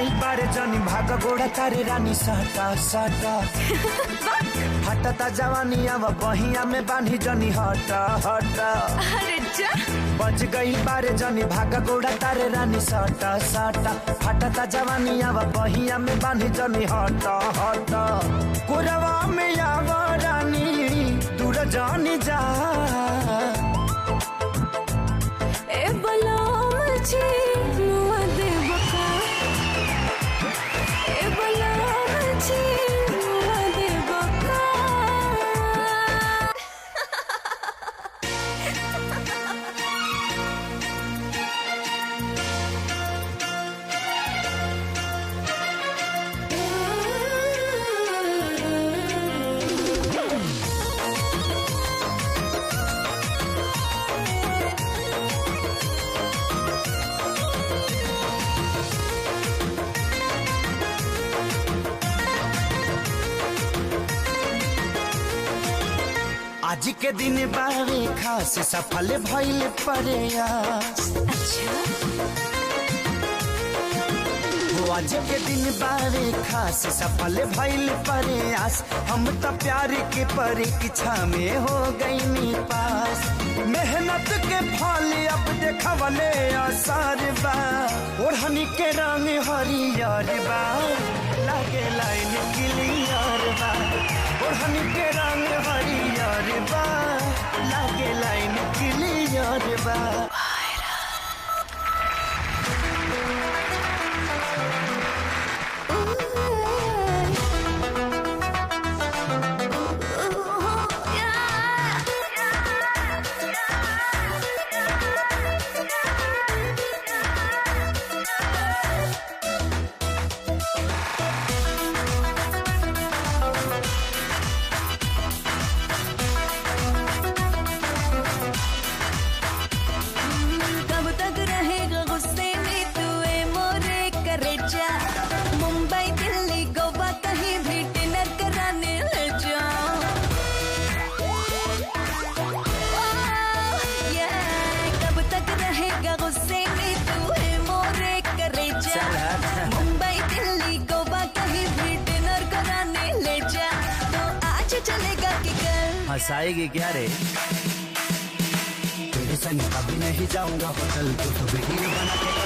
गई बारे जानी भाग गोड़ा तारे रानी साटा साटा हटता जवानी अब बहिया में बांधी जनी हटा हटा। अरे जा बच गई बारे जानी भाग गोड़ा तारे रानी साटा साटा हटता जवानी अब बहिया में बांधी जनी हटा हटा। कुरवा में आवा रानी दूर जानी जा ए बलाम जी मुआ दे बका ए बलाम जी मुआ दे बका। आज के दिन बारे खास सफल भइल प्रयास। अच्छा आज के दिन बारे खास सफल भइल प्रयास। हम तो प्यार के परीक्षा में हो गई पास। मेहनत के फल अब देखवले असर बा। ओढ़नी के रंग हरियर बा लागे लाइन क्लियर बा। ओढ़नी के रंग हरियर बा लागे लाइन क्लियर बा। मुंबई दिल्ली गोवा कहीं भी डिनर कराने ले जाओ। कब तक रहेगा गुस्से में तू है मोरे करेजा। मुंबई दिल्ली गोवा कहीं भी डिनर कराने ले जा। तो आज चलेगा कि कल हंसाएगी क्या रे? तेरे संग कभी नहीं जाऊंगा होटल तो वीडियो बना के